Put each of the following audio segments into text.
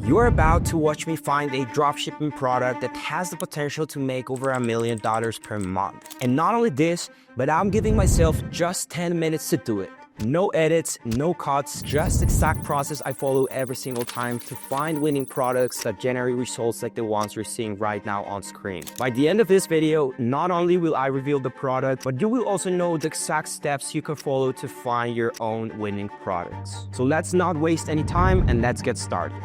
You're about to watch me find a dropshipping product that has the potential to make over $1 million per month. And not only this, but I'm giving myself just 10 minutes to do it. No edits, no cuts, just exact process I follow every single time to find winning products that generate results like the ones you're seeing right now on screen. By the end of this video, not only will I reveal the product, but you will also know the exact steps you can follow to find your own winning products. So let's not waste any time and let's get started.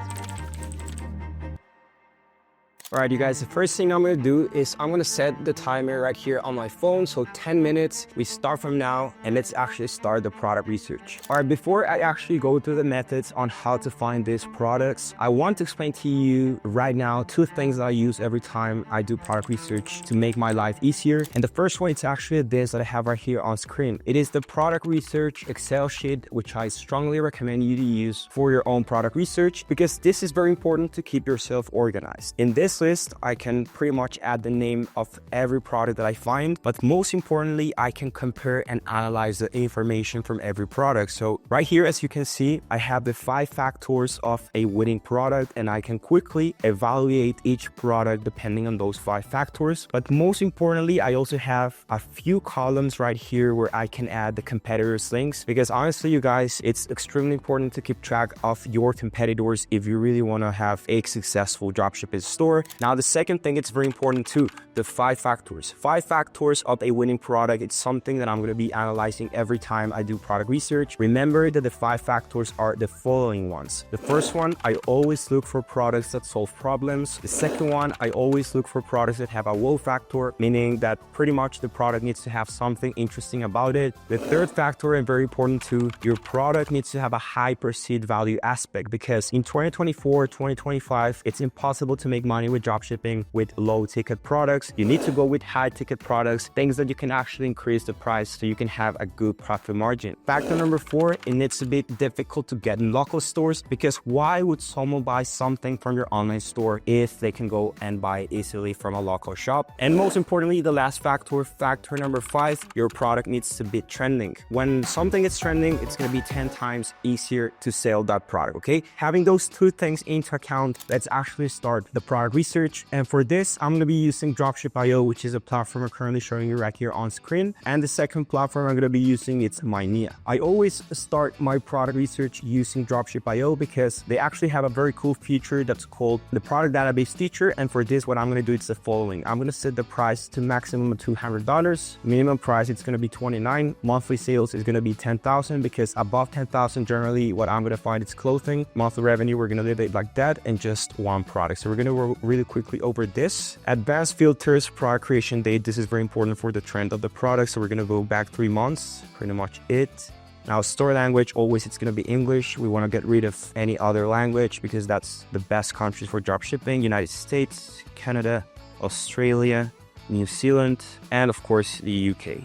All right, you guys, the first thing I'm gonna do is I'm gonna set the timer right here on my phone. So 10 minutes, we start from now, and let's actually start the product research. All right, before I actually go through the methods on how to find these products, I want to explain to you right now 2 things that I use every time I do product research to make my life easier. And the first one, it's actually this that I have right here on screen. It is the product research Excel sheet, which I strongly recommend you to use for your own product research, because this is very important to keep yourself organized. In this list, I can pretty much add the name of every product that I find, but most importantly, I can compare and analyze the information from every product. So right here, as you can see, I have the 5 factors of a winning product, and I can quickly evaluate each product depending on those 5 factors. But most importantly, I also have a few columns right here where I can add the competitors' links, because honestly, you guys, it's extremely important to keep track of your competitors if you really want to have a successful dropshipping store. Now, the second thing, it's very important too, the 5 factors. 5 factors of a winning product. It's something that I'm going to be analyzing every time I do product research. Remember that the 5 factors are the following ones. The first one, I always look for products that solve problems. The second one, I always look for products that have a wow factor, meaning that pretty much the product needs to have something interesting about it. The third factor, and very important too, your product needs to have a high perceived value aspect, because in 2024, 2025, it's impossible to make money with dropshipping with low ticket products. You need to go with high ticket products, things that you can actually increase the price so you can have a good profit margin. Factor number 4, it needs to be difficult to get in local stores, because why would someone buy something from your online store if they can go and buy it easily from a local shop? And most importantly, the last factor, factor number 5, your product needs to be trending. When something is trending, it's going to be 10 times easier to sell that product, okay? Having those 2 things into account, let's actually start the product research. And for this, I'm going to be using Dropship.io, which is a platform I'm currently showing you right here on screen. And the second platform I'm going to be using, it's Minea. I always start my product research using Dropship.io because they actually have a very cool feature that's called the product database feature. And for this, what I'm going to do is the following. I'm going to set the price to maximum of $200. Minimum price, it's going to be $29. Monthly sales is going to be $10,000, because above $10,000, generally what I'm going to find is clothing. Monthly revenue, we're going to leave it like that, and just one product. So we're going to go really quickly over this. Advanced filters, product creation date. This is very important for the trend of the product. So we're going to go back 3 months, pretty much it. Now, store language, always it's going to be English. We want to get rid of any other language because that's the best countries for dropshipping: United States, Canada, Australia, New Zealand, and of course the UK.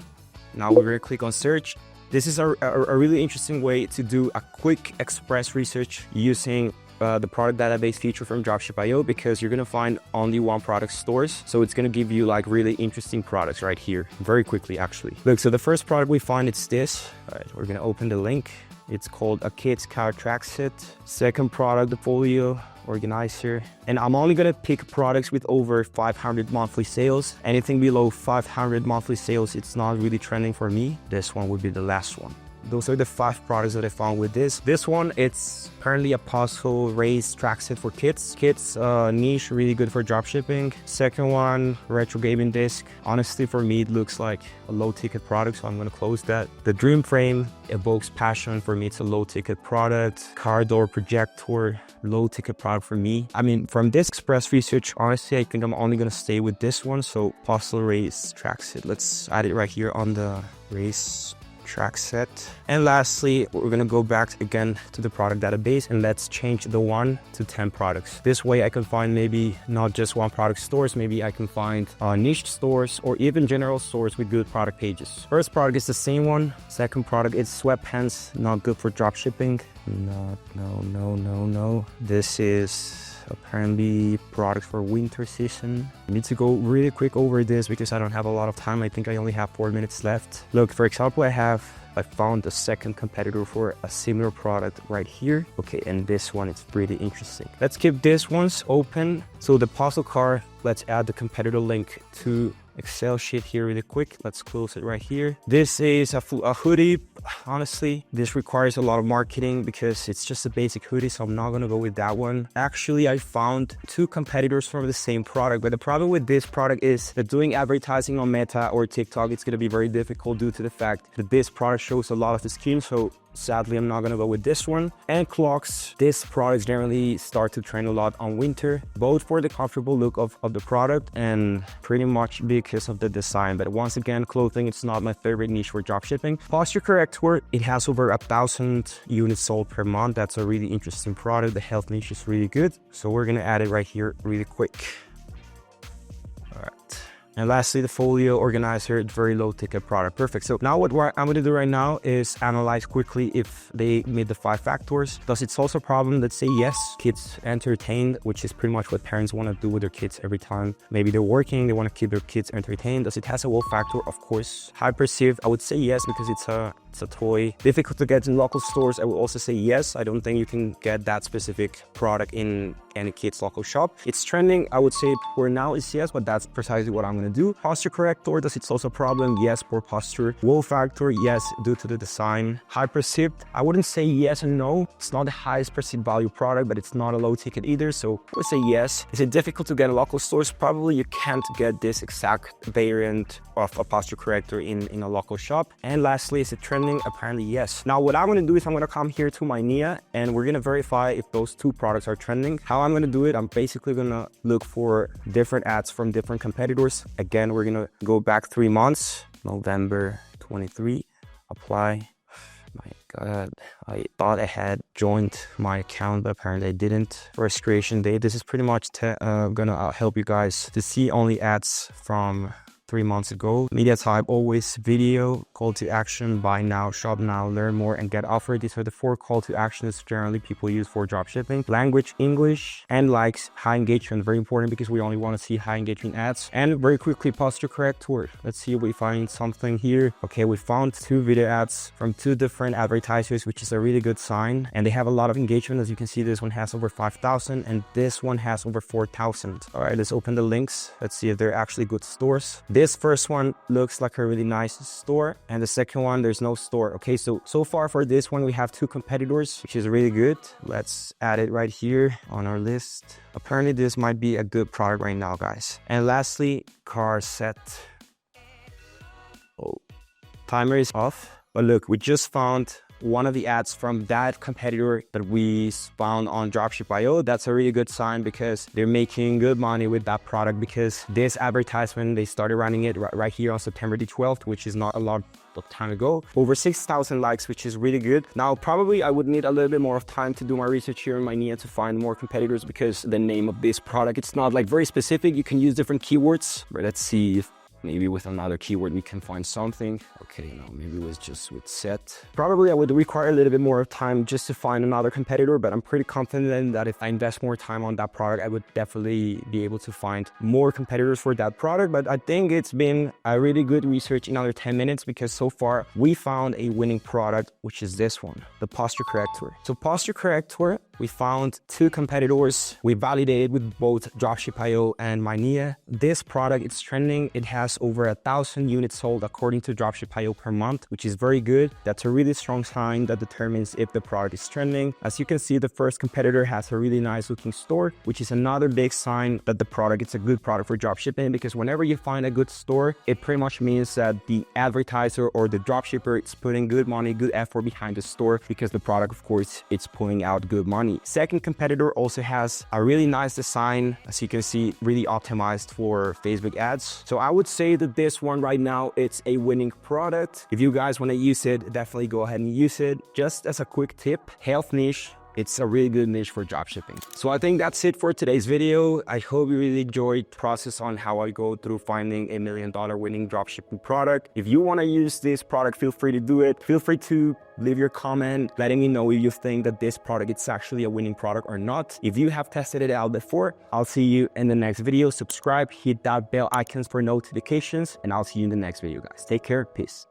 Now we're going to click on search. This is a really interesting way to do a quick express research using the product database feature from Dropship.io, because you're going to find only one product stores. So it's going to give you like really interesting products right here very quickly, actually. Look, so the first product we find, it's this. All right, we're going to open the link. It's called a kids car track set. Second product, the folio organizer. And I'm only going to pick products with over 500 monthly sales. Anything below 500 monthly sales, it's not really trending for me. This one would be the last one. Those are the 5 products that I found with this. This one, it's apparently a puzzle race track set for kids. Kids niche, really good for dropshipping. Second one, retro gaming disc. Honestly, for me, it looks like a low ticket product, so I'm going to close that. The dream frame evokes passion. For me, it's a low ticket product. Car door projector, low ticket product for me. I mean, from this express research, honestly, I think I'm only going to stay with this one. So puzzle race track set. Let's add it right here on the race track set. And lastly, we're going to go back again to the product database, and let's change the 1 to 10 products. This way I can find maybe not just one product stores, maybe I can find niche stores or even general stores with good product pages. First product is the same one. Second product is sweatpants, not good for dropshipping. No. This is apparently product for winter season. I need to go really quick over this because I don't have a lot of time. I think I only have 4 minutes left. Look, for example, I have I found a second competitor for a similar product right here. Okay, and this one is pretty interesting. Let's keep this ones open. So the puzzle card, let's add the competitor link to Excel sheet here really quick. Let's close it right here. This is a hoodie. Honestly, this requires a lot of marketing because it's just a basic hoodie, so I'm not gonna go with that one. Actually, I found two competitors from the same product, but the problem with this product is that doing advertising on Meta or TikTok, it's gonna be very difficult due to the fact that this product shows a lot of the skin. So sadly, I'm not gonna go with this one. And clocks, this product generally start to trend a lot on winter, both for the comfortable look of the product and pretty much because of the design. But once again, clothing, it's not my favorite niche for dropshipping. Posture corrector, it has over 1,000 units sold per month. That's a really interesting product. The health niche is really good. So we're gonna add it right here really quick. All right. And lastly, the folio organizer, very low ticket product. Perfect. So now what I'm going to do right now is analyze quickly if they meet the 5 factors. Does it solve a problem? Let's say yes, kids entertained, which is pretty much what parents want to do with their kids every time. Maybe they're working, they want to keep their kids entertained. Does it has a wow factor? Of course. High perceived, I would say yes, because it's a toy. Difficult to get in local stores, I will also say yes. I don't think you can get that specific product in any kids local shop. It's trending, I would say for now is yes, but that's precisely what I'm gonna do. Posture corrector, does it solve a problem? Yes, poor posture. Wow factor, yes, due to the design. High perceived, I wouldn't say yes and no. It's not the highest perceived value product, but it's not a low ticket either, so I would say yes. Is it difficult to get in local stores? Probably you can't get this exact variant of a posture corrector in a local shop. And lastly, is it trending? Apparently yes. Now what I'm going to do is I'm going to come here to Minea and we're going to verify if those two products are trending. How I'm going to do it, I'm basically going to look for different ads from different competitors. Again, we're going to go back 3 months, November 23, apply. My God, I thought I had joined my account, but apparently I didn't. Registration date, this is pretty much gonna help you guys to see only ads from 3 months ago. Media type, always video, call to action, buy now, shop now, learn more, and get offered. These are the 4 call to actions generally people use for dropshipping. Language, English, and likes, high engagement, very important because we only want to see high engagement ads. And very quickly, posture corrector. Let's see if we find something here. Okay, we found 2 video ads from 2 different advertisers, which is a really good sign. And they have a lot of engagement. As you can see, this one has over 5,000 and this one has over 4,000. All right, let's open the links. Let's see if they're actually good stores. This first one looks like a really nice store, and the second one, there's no store. Okay, so far for this one, we have 2 competitors, which is really good. Let's add it right here on our list. Apparently, this might be a good product right now, guys. And lastly, car set. Oh, timer is off. But look, we just found one of the ads from that competitor that we found on Dropship.io. That's a really good sign because they're making good money with that product, because this advertisement, they started running it right here on September the 12th, which is not a lot of time ago. Over 6,000 likes, which is really good. Now, probably I would need a little bit more of time to do my research here in Minea to find more competitors, because the name of this product, it's not like very specific. You can use different keywords, but let's see if maybe with another keyword we can find something. Okay, no, maybe it was just with set. Probably I would require a little bit more of time just to find another competitor, but I'm pretty confident that if I invest more time on that product, I would definitely be able to find more competitors for that product. But I think it's been a really good research in under 10 minutes, because so far we found a winning product, which is this one, the posture corrector. So posture corrector, we found 2 competitors. We validated with both Dropship.io and Minea. This product, it's trending. It has over 1,000 units sold according to Dropship.io per month, which is very good. That's a really strong sign that determines if the product is trending. As you can see, the first competitor has a really nice looking store, which is another big sign that the product, it's a good product for dropshipping, because whenever you find a good store, it pretty much means that the advertiser or the dropshipper is putting good money, good effort behind the store, because the product, of course, it's pulling out good money. Second competitor also has a really nice design, as you can see, really optimized for Facebook ads. So I would say that this one right now, it's a winning product. If you guys want to use it, definitely go ahead and use it. Just as a quick tip, health niche, it's a really good niche for dropshipping. So I think that's it for today's video. I hope you really enjoyed the process on how I go through finding $1 million winning dropshipping product. If you want to use this product, feel free to do it. Feel free to leave your comment letting me know if you think that this product is actually a winning product or not. If you have tested it out before, I'll see you in the next video. Subscribe, hit that bell icons for notifications, and I'll see you in the next video, guys. Take care. Peace.